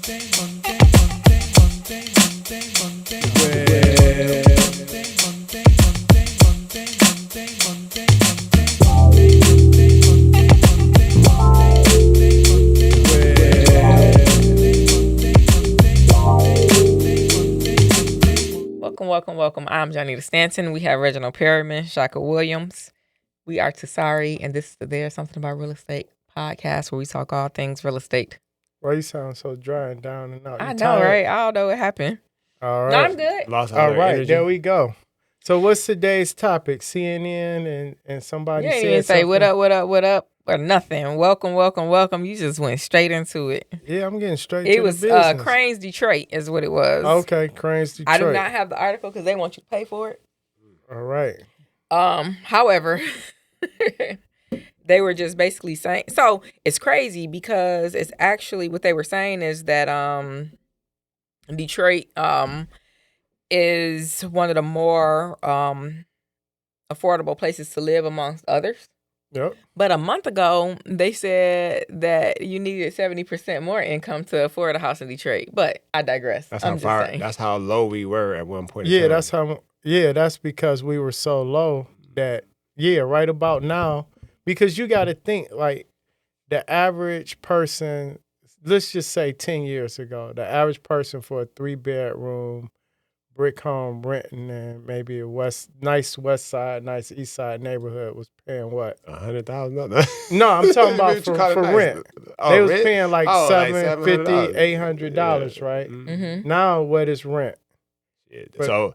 Welcome. I'm Johnita Stanton. We have Reginald Perryman, Shaka Williams. We are TSARE, and this is the There's Something About Real Estate podcast where we talk all things real estate. Why you sound so dry and down and out? I know, right? I don't know what happened. All right. No, I'm good. All right, energy. There we go. So what's today's topic? CNN and somebody you said didn't even say something? what up, or nothing. Welcome. You just went straight into it. Yeah, I'm getting straight to the business. It was Cranes Detroit is what it was. Okay, Cranes Detroit. I do not have the article because they want you to pay for it. All right. However, they were just basically saying, so it's crazy because it's actually what they were saying is that Detroit is one of the more affordable places to live amongst others. Yep. But a month ago, they said that you needed 70% more income to afford a house in Detroit. But I digress. That's how low we were at one point. Yeah, that's because we were so low that right about now. Because you got to think, like, the average person, let's just say 10 years ago, the average person for a 3-bedroom brick home renting in maybe a nice west side, nice east side neighborhood was paying what? $100,000? No, I'm talking about for nice? rent. Oh, they was rent? paying like $750, $800, yeah. right? Mm-hmm. Now what is rent? Yeah. So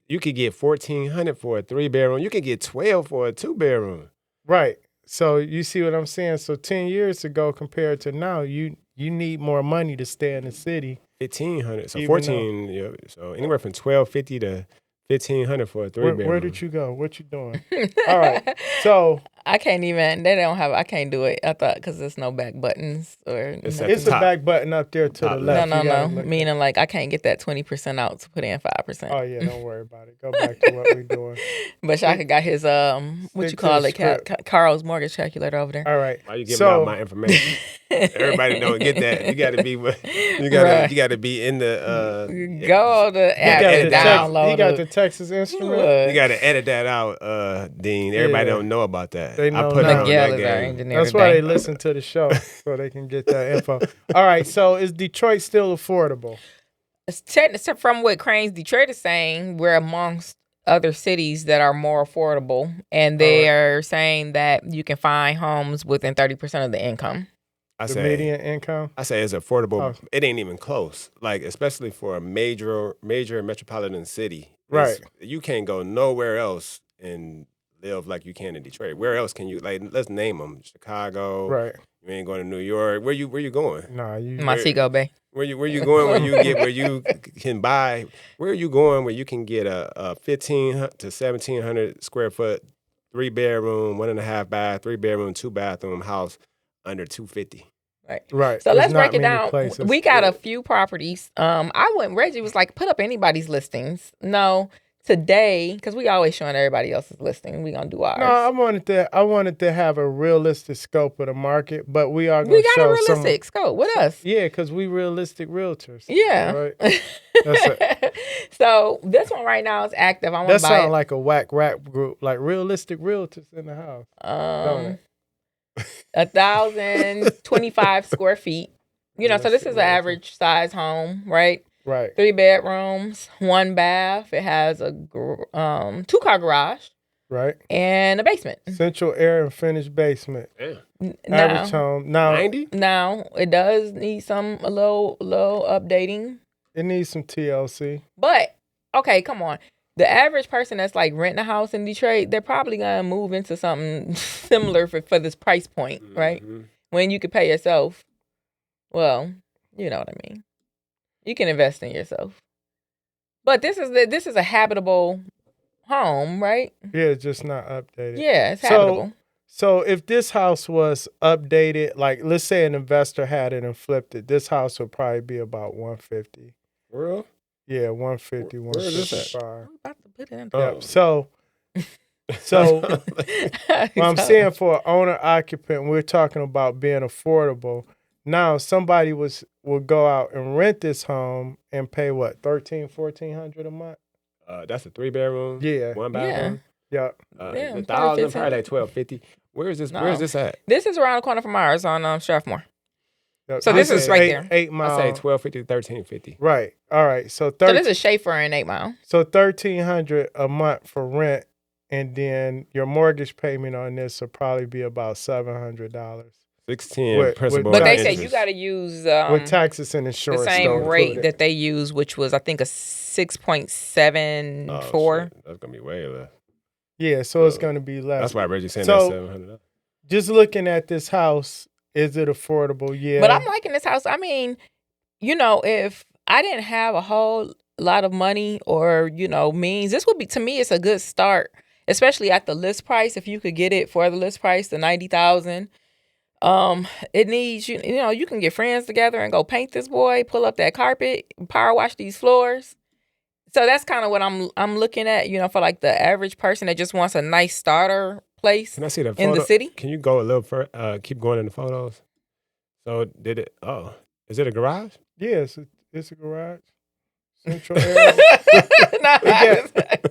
you could get $1,400 for a 3-bedroom. You could get $1,200 for a 2-bedroom. Right. So you see what I'm saying? So 10 years ago compared to now, you need more money to stay in the city. $1,500. So 14. Yeah, so anywhere from $1,250 to $1,500 for a 3-bedroom. Where did you go? What you doing? All right. So I can't even. They don't have. I can't do it. I thought because there's no back buttons or. It's a back button up there to the left. No. Meaning like I can't get that 20% out to put in 5%. Oh yeah, don't worry about it. Go back to what we're doing. But Shaka got his what you call it, Carl's mortgage calculator over there. All right. Why you giving out my information? Everybody don't get that. You got to be. You got to be in the. Go to app and download. He got the Texas Instrument. You got to edit that out, Dean. Everybody don't know about that. They know I put now. it on that game. That's why they listen to the show so they can get that info. All right. So is Detroit still affordable? From what Cranes Detroit is saying, we're amongst other cities that are more affordable, and they are saying that you can find homes within 30% of the income. The median income? I say it's affordable. Oh. It ain't even close. Like, especially for a major metropolitan city. Right. You can't go nowhere else and live like you can in Detroit. Where else can you, like, let's name them. Chicago. Right. You ain't going to New York. Where you going? Nah, Montego Bay. Where you going where you can buy, where are you going where you can get a 1,500 to 1,700 square foot 3-bedroom, 1.5 bath, 3-bedroom, 2-bathroom house under $250? Right. So let's break it down. We got a few properties. Reggie was like, put up anybody's listings. No, today, because we always showing everybody else's listing. We gonna do ours. No, I wanted to have a realistic scope of the market, but we are gonna show a realistic scope. What else? Yeah, because we realistic realtors. Yeah. Right. That's it. So this one right now is active. I want to buy it. That sounds like a whack rap group, like realistic realtors in the house. 1,025 square feet. So this is an average size home, right? Right. 3 bedrooms, 1 bath. It has a 2-car garage. Right. And a basement. Central air and finished basement. Yeah. Average home. Now 90? Now it does need a little updating. It needs some TLC. But okay, come on. The average person that's like renting a house in Detroit, they're probably gonna move into something similar for this price point, right? Mm-hmm. When you could pay yourself, well, you know what I mean. You can invest in yourself. But this is a habitable home, right? Yeah, it's just not updated. Yeah, it's habitable. So if this house was updated, like let's say an investor had it and flipped it, this house would probably be about $150. Real? Yeah, 150, 155. We're about to put it in. Yep. So what I'm saying for an owner occupant, we're talking about being affordable. Now somebody will go out and rent this home and pay what, $1,300-$1,400 a month? That's a 3-bedroom. Yeah. 1 Yeah. bathroom. Yeah. Yeah, The probably 1,000 probably like 1,250. Where's this? No. Where's this at? This is around the corner from ours on Strathmore. Yep. So this is right there. 8 I mile. say 1,250 to 1,350. Right. All right. So So this is Schaefer and 8 Mile. So $1,300 a month for rent, and then your mortgage payment on this will probably be about $700 610 principal. But and they and say interest. you got to use with taxes and the insurance. same don't rate include it. that they use, which was I think a 6.74. Oh, shit. That's gonna be way less. Yeah, so it's going to be less. That's why Reggie's saying So- that's $700. Just looking at this house, is it affordable? Yeah. But I'm liking this house. I mean, if I didn't have a whole lot of money or means, this would be, to me, it's a good start, especially at the list price. If you could get it for the list price, the $90,000. It needs you can get friends together and go paint this boy, pull up that carpet, power wash these floors. So that's kind of what I'm looking at, for like the average person that just wants a nice starter place Can I see the photo? in the city. Can you go a little further? Keep going in the photos. So did it? Oh, is it a garage? Yeah, it's a garage. Central area.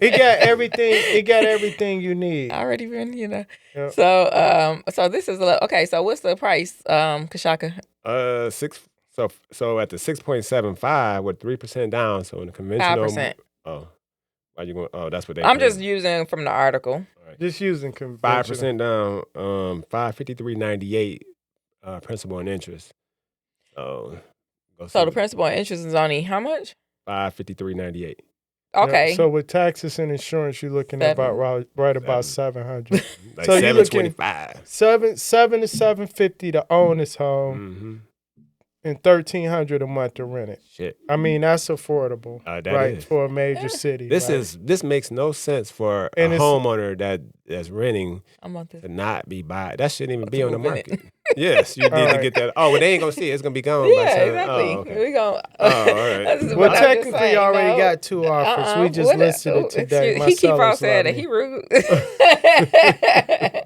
It got everything. It got everything you need. Already been, Yep. So this is okay. So what's the price, Kashaka? 6. So at the 6.75 with 3% down. So in the conventional. 5%. Oh, why you going? Oh, that's what they. I'm pay. just using from the article. Just using conventional. 5% down. 553.98 principal and interest. So. So the principal and interest is only how much? 553.98. Okay. Yeah, so with taxes and insurance, you're looking at about right about $700. Like So you're looking 725. $7 to $750 to own this home, Mm-hmm. and $1,300 a month to rent it. Shit. I mean, that's affordable, That right, is. for a major city. This makes no sense for And a it's- homeowner that's renting I'm on this. to not be buying. That shouldn't even be to on the move in it. market. Yes, you need to right. get that. Oh, well, they ain't gonna see it. It's gonna be gone. by Yeah, the time- exactly. Oh, okay. We gonna. Oh, all right. That's what Well, I'm just technically, saying, you already got 2 offers. We just What- listed it today. excuse- My he keep on sellers saying love that. He me. rude.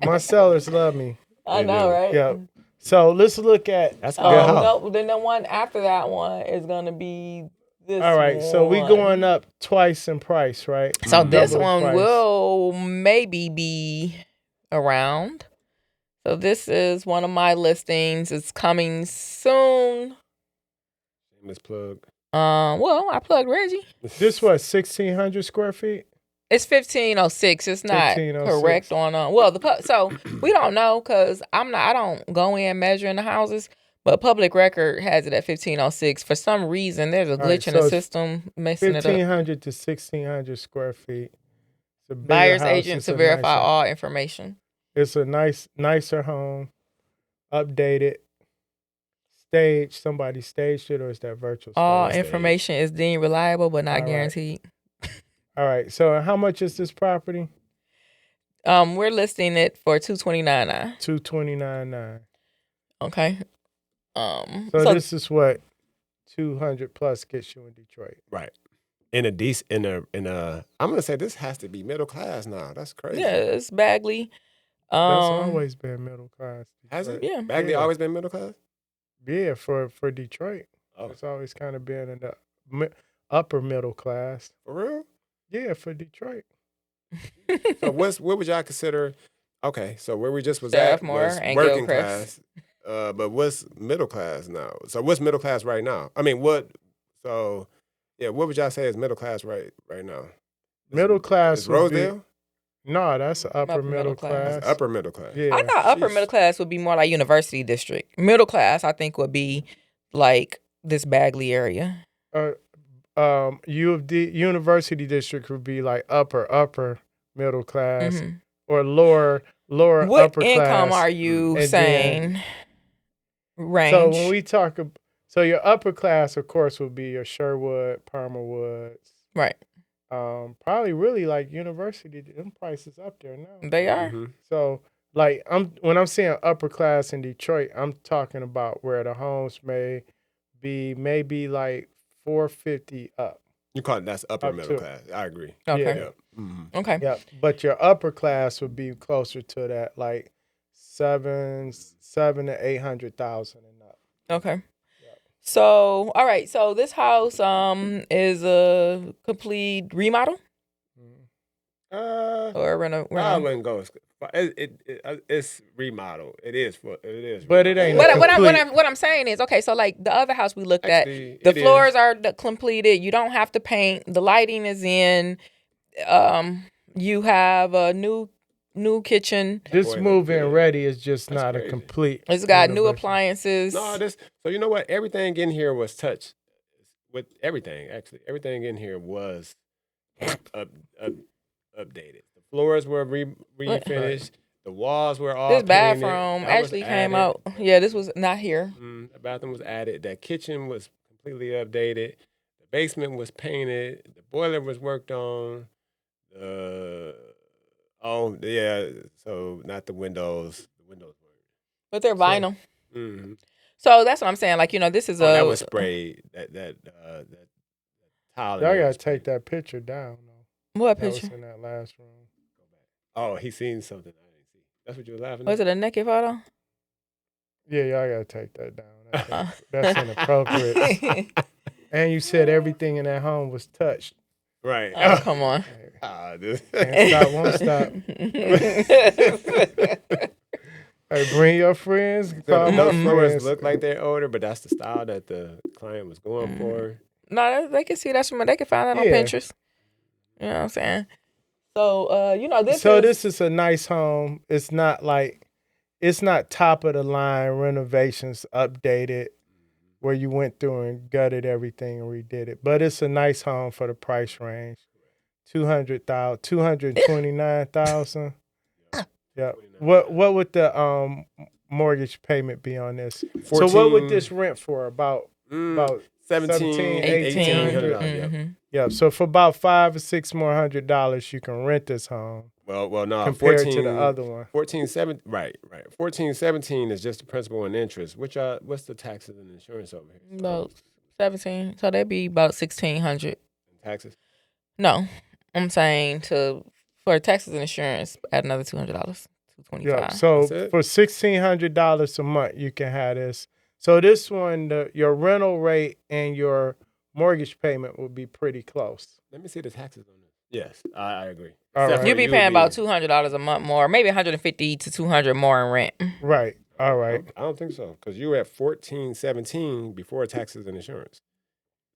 My sellers love me. I They know, do. right? Yeah. So let's look at. That's a good house. No, then the one after that one is gonna be this. All right, so we one. going up twice in price, right? So this Double one price. will maybe be around. So this is one of my listings. It's coming soon. Shameless plug. Well, I plugged Reggie. This what, 1,600 square feet? It's 1506. It's not 1506. correct on so we don't know because I don't go in measuring the houses, but public record has it at 1506. For some reason, there's a glitch right, in so the it's system messing it up. 1,500 to 1,600 square feet. It's a bigger Buyer's house. agent It's to a verify nicer- all information. It's a nicer home, updated, staged. Somebody staged it, or is that virtual? All stage? information is deemed reliable, but not All right. guaranteed. All right. So how much is this property? We're listing it for $229,900. $229,900. Okay. So this is what 200 plus gets you in Detroit. Right. In a I'm gonna say this has to be middle class now. That's crazy. yeah, it's Bagley. That's always been middle class. Has it? Detroit. Yeah. Bagley Yeah. always been middle class? Yeah, for Detroit, Oh, it's always kind of been in the upper middle class. for real? Yeah, for Detroit. So what would y'all consider? Okay, so where we just was Strathmore at was and working Gilchrist. class. But what's middle class now? So what's middle class right now? I mean, what? So yeah, what would y'all say is middle class right now? Middle class Is would be- Rosedale? No, that's upper middle class. That's upper middle class. Yeah. I thought upper Sheesh. middle class would be more like University District. Middle class, I think, would be like this Bagley area. U of D University District would be like upper middle class, Mhm. or lower What upper income class. are you and saying? Range. So when we talk, so your upper class, of course, would be your Sherwood, Palmer Woods. right, Probably really like University. Them prices up there now. they are. Mhm. So like when I'm saying upper class in Detroit, I'm talking about where the homes may be maybe like 450 up. You call it that's upper Up middle to- class. I agree. Okay, Yeah. Yeah. Mhm. okay. Yeah, but your upper class would be closer to that, like seven to 800,000 and up. Okay. So, all right. So this house is a complete remodel or I reno. wouldn't go. It's remodel. It is. But it ain't What, a what, I'm, what, complete. I'm, what I'm saying is, okay, so like the other house we looked Actually, at, the it floors is. are completed. You don't have to paint. The lighting is in. You have a new kitchen. This Boiler, move-in yeah. ready is just That's not a crazy. complete. It's got new renovation. appliances. No, so you know what? Everything in here was touched. With everything, actually, everything in here was up, updated. The floors were refinished. The walls were all This painted. bathroom That was actually came added. out. Yeah, this was not here. The bathroom was added. That kitchen was completely updated. The basement was painted. The boiler was worked on. Oh yeah, so not the windows. The windows weren't. But they're vinyl. Mm-hmm. So that's what I'm saying. Like, this is that was sprayed. That tile. Y'all gotta take that picture down. Though. What That picture? was in that last room. Oh, he seen something I didn't see. That's what you were laughing at? Was it a naked photo? Yeah, y'all gotta take that down. That's inappropriate. And you said everything in that home was touched. Right. Oh, come on. Dude. Can't stop, won't stop. Hey, bring your friends. Call Those my floors friends. look like they're older, but that's the style that the client was going for. No, they can see that from. They can find that on Yeah. Pinterest. You know what I'm saying? So, this. So is, this is a nice home. It's not top of the line renovations updated where you went through and gutted everything and redid it. But it's a nice home for the price range. 200,000, 229,000. Yeah. What would the mortgage payment be on this? 14, so what would this rent for? About 17, 18. $1,800. Mhm. Yeah. So for about $500 or $600, you can rent this home. Well, no. Compared 14, to the other one. 14, right. 14, 17 is just the principal and interest. What's the taxes and insurance over here? About 17. So that'd be about 1,600. Taxes? No, I'm saying for taxes and insurance, add another $200. $225. Yeah. So That's it? for $1,600 a month, you can have this. So this one, your rental rate and your mortgage payment will be pretty close. Let me see the taxes on this. Yes, I agree. All Except right. for You'd be you paying about $200 a month more, maybe $150 to $200 more in rent. Right. All right. I don't think so because you were at 14, 17 before taxes and insurance.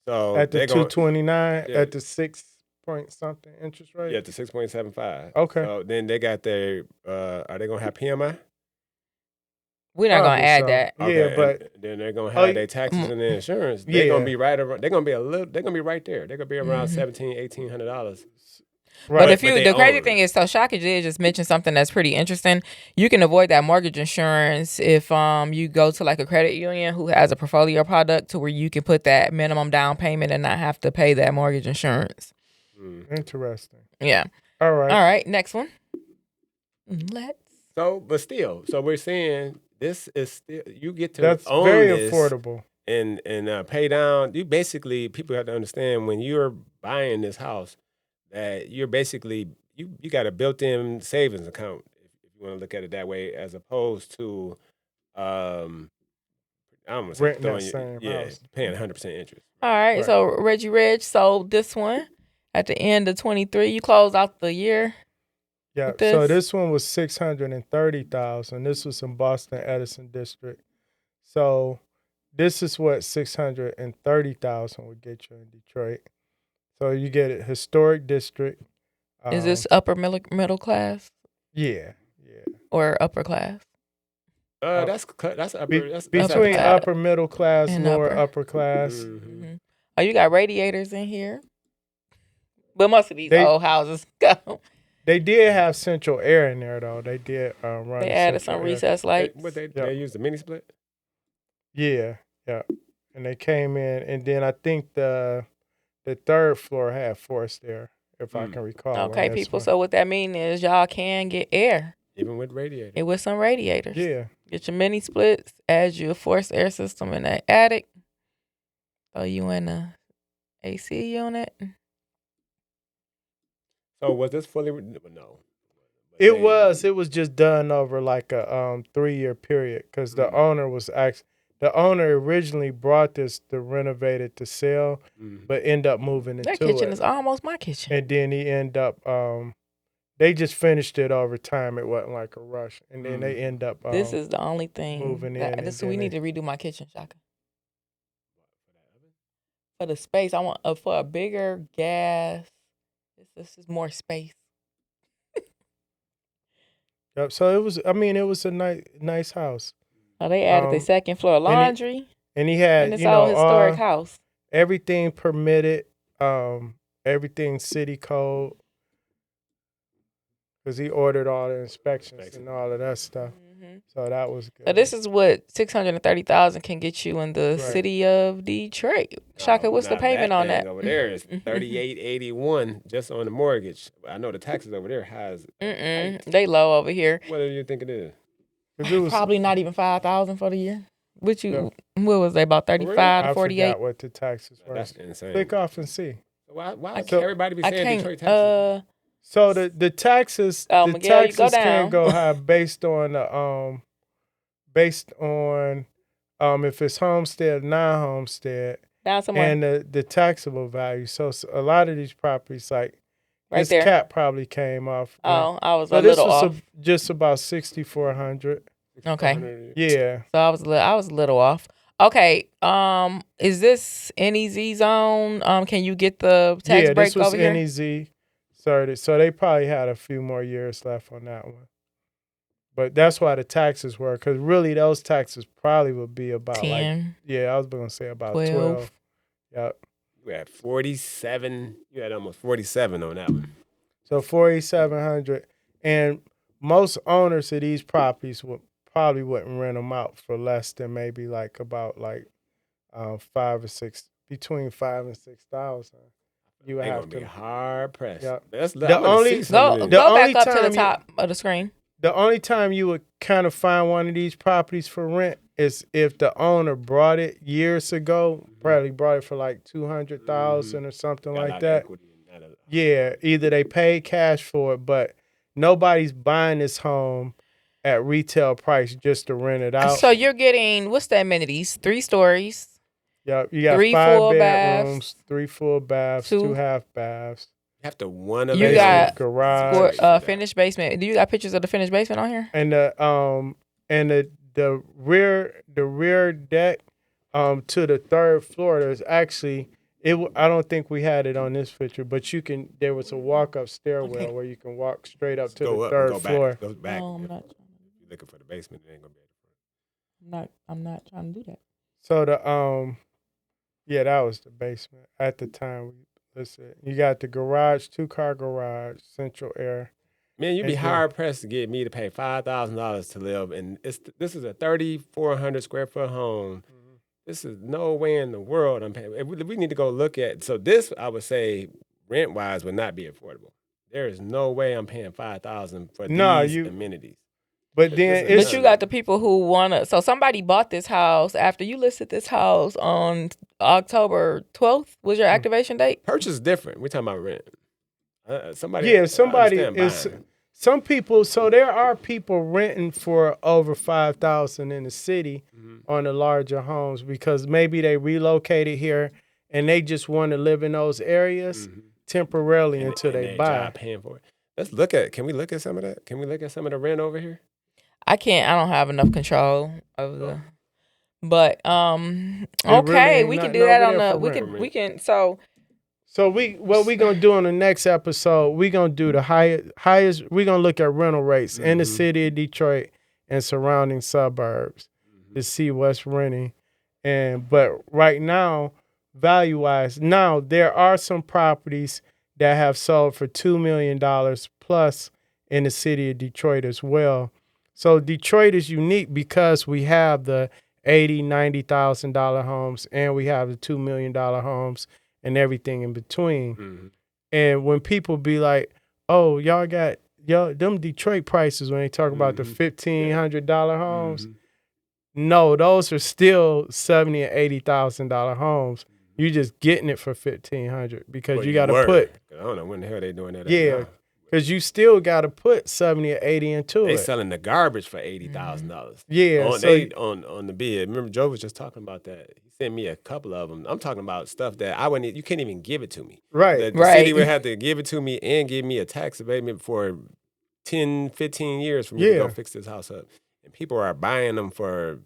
So At the they're going 229, yeah. at the 6 point something interest rate. yeah to 6.75. Okay. So then they got their. Are they gonna have PMI? We're not Probably gonna add so. that. Yeah, Okay, but and then they're gonna have their taxes and their insurance. They're Yeah. gonna be right around. They're gonna be They're gonna be right there. They're gonna be around Mhm. $1,700, $1,800. right. But if But they the crazy own thing it. is, so Shaka did just mention something that's pretty interesting. You can avoid that mortgage insurance if you go to like a credit union who has a portfolio product to where you can put that minimum down payment and not have to pay that mortgage insurance. Interesting. Yeah. All right. All right. Next one. Let's. But still, so we're saying this is still you get to That's own very this affordable. and pay down. You basically people have to understand when you're buying this house that you're basically you got a built-in savings account if you want to look at it that way, as opposed to I'm gonna say Renting that throwing same house. paying 100% interest. All right. Right. So Reggie Reg sold this one at the end of 23. You closed out the year. Yeah. with So this? this one was 630,000. This was in Boston Edison District. So this is what 630,000 would get you in Detroit. So you get a historic district. Is this upper middle class Yeah. or upper class? That's upper. That's Between class. upper middle class, And lower upper. upper class. Mhm. Oh, you got radiators in here. But most of these They- old houses go. They did have central air in there though. They did run. They added central some air. recessed lights. They use the mini split. Yeah. And they came in, and then I think the third floor had forced air, if I can recall. on Okay, this people. one. So what that means is y'all can get air Even with radiator. with some radiators. Yeah. Get your mini splits, add your forced air system in that attic. Throw you in a AC unit. So was this fully? No. It was just done over like a 3-year period because the owner was the owner originally brought this to renovate it to sell, but end up moving into That kitchen it. is almost my kitchen. And then he end up they just finished it over time. It wasn't like a rush. And then they end up This is the only thing. moving in. We need to redo my kitchen, Shaka. For the space, I want for a bigger gas. This is more space. Yep. So it was a nice house. Oh, they added the second floor laundry. And he had, and it's all historic house. Everything permitted, everything city code. Because he ordered all the inspections and all of that stuff. So that was good. So this is what $630,000 can get you in the city of Detroit. Shaka, what's the payment on that? Over there is $38.81 just on the mortgage. I know the taxes over there has. They low over here. What do you think it is? It was probably not even $5,000 for the year. What was they about 35 to 48? I forgot what the taxes were. That's insane. Click off and see. Why can't everybody be saying Detroit taxes? So the taxes, Miguel, can't go high based on if it's homestead, non-homestead, and the taxable value. So a lot of these properties, like this cap, probably came off. Oh, I was a little off. This was just about 6,400. Okay. Yeah. So I was a little off. Okay. Is this NEZ zone? Can you get the tax break over here? Yeah, this was NEZ. So they probably had a few more years left on that one. But that's why the taxes were, because really those taxes probably would be about 10. I was going to say about 12. Yep. You had 47. You had almost 47 on that one. So 4,700. And most owners of these properties probably wouldn't rent them out for less than maybe about 5 or 6, between 5 and 6,000. You would have to be hard pressed. Yep. Go back up to the top of the screen. The only time you would kind of find one of these properties for rent is if the owner brought it years ago, probably brought it for like $200,000 or something like that. Yeah, either they paid cash for it, but nobody's buying this home at retail price just to rent it out. So you're getting, what's the amenities? 3 stories. Yeah, you got 3 5 full bedrooms, baths, 3 full baths, 2 half baths. After one of you got garage, finished basement. Do you got pictures of the finished basement on here? And the rear deck to the 3rd floor. There's actually I don't think we had it on this picture, but there was a walk up stairwell where you can walk straight up to the 3rd floor. Go back. No, I'm not. You're looking for the basement. It ain't gonna be able to. I'm not trying to do that. So that was the basement at the time. Listen, you got the garage, 2-car garage, central air. Man, you'd be hard pressed to get me to pay $5,000 to live, and this is a 3,400 square foot home. Mm-hmm. This is no way in the world I'm paying. We need to go look at. So this, I would say, rent wise, would not be affordable. There is no way I'm paying $5,000 for these amenities. But then you got the people who wanna. So somebody bought this house after you listed this house on October 12th. Was your activation date? Purchase is different. We're talking about rent. Somebody is. Some people. So there are people renting for over $5,000 in the city on the larger homes because maybe they relocated here and they just want to live in those areas temporarily until they buy. Paying for it. Can we look at some of that? Can we look at some of the rent over here? I can't. I don't have enough control of the. But okay, really we can do that on the. We can. So what we gonna do on the next episode? We gonna do the highest. We gonna look at rental rates in the city of Detroit and surrounding suburbs to see what's renting. But right now, value wise, now there are some properties that have sold for $2 million plus in the city of Detroit as well. So Detroit is unique because we have the $80,000, $90,000 homes and we have the $2 million homes and everything in between. And when people be like, "Oh, y'all got them Detroit prices," when they talk about the $1,500 homes, no, those are still $70,000 and $80,000 homes. You just getting it for $1,500 because you got to put. I don't know when the hell they doing that. Yeah, because you still got to put 70 or 80 into They it. selling the garbage for $80,000. Yeah, On the bid. Remember, Joe was just talking about that. He sent me a couple of them. I'm talking about stuff that I wouldn't. You can't even give it to me. right. The city would have to give it to me and give me a tax abatement for 10, 15 years for me to go fix this house up. And people are buying them for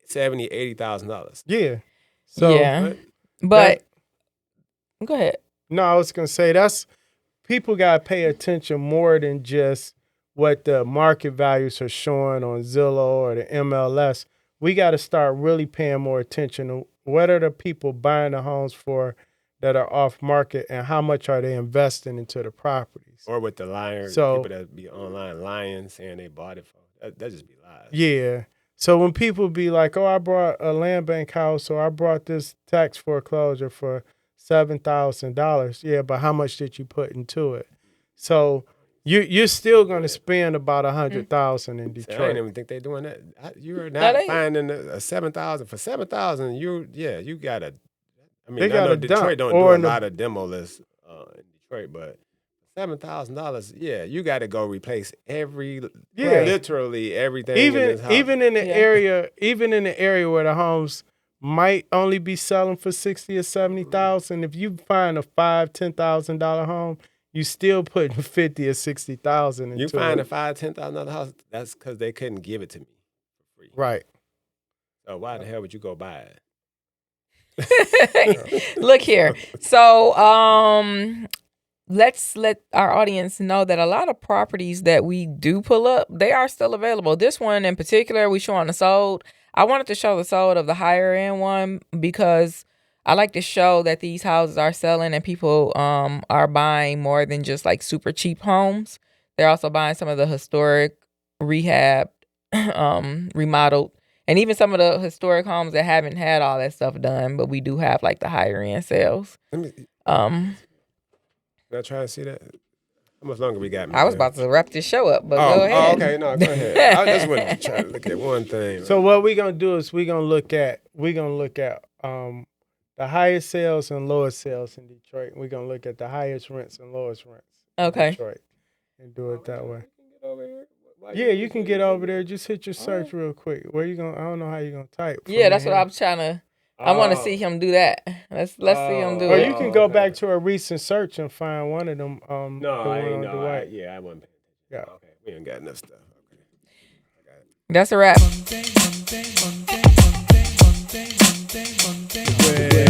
$70,000, $80,000. Yeah. So yeah, but go ahead. no, I was gonna say that's people gotta pay attention more than just what the market values are showing on Zillow or the MLS. We got to start really paying more attention to what are the people buying the homes for that are off market and how much are they investing into the properties. Or with the liars, So- people that be online lying, saying they bought it for. That just be lies. Yeah. So when people be like, "Oh, I brought a land bank house, or I brought this tax foreclosure for $7,000," yeah, but how much did you put into it? So you're still going to spend about $100,000 in See, I Detroit. didn't even think they doing that. You're No, not they- finding a 7,000 for 7,000. You gotta. I mean, They I know gotta Detroit dump, don't or do a in the- lot of demo lists in Detroit, but $7,000. Yeah, you got to go replace literally everything in this house. Even in the Yeah. area where the homes might only be selling for 60 or 70,000, if you find a $5,000-$10,000 home, you still putting 50 or 60,000 into You find a it. $5,000-$10,000 house. That's because they couldn't give it to me for free. Right. So why the hell would you go buy it? Look here. So, let's let our audience know that a lot of properties that we do pull up, they are still available. This one in particular, we showing the sold. I wanted to show the sold of the higher end one because I like to show that these houses are selling and people are buying more than just like super cheap homes. They're also buying some of the historic, rehab, remodeled, and even some of the historic homes that haven't had all that stuff done, but we do have like the higher end sales. Let me. Um, Can I try to see that? How much longer we got? I was about to wrap this show up, but Oh, go ahead. okay. No, go ahead. I just wanted to try to look at one thing. So what we're gonna do is we're gonna look at the highest sales and lowest sales in Detroit. We're gonna look at the highest rents and lowest rents in Okay. Detroit and do it that way. Get over here. Why Yeah, you can get over there. Just hit your search real quick. Where you gonna? I don't know how you gonna type. Yeah, that's what I'm trying to. I want to see him do that. Let's see him do Or it. you can go back to a recent search and find one of them. No, the I one ain't on know. Dwight. I wasn't paying attention. Yeah. Okay, we ain't got enough stuff. Okay. That's a wrap. Well,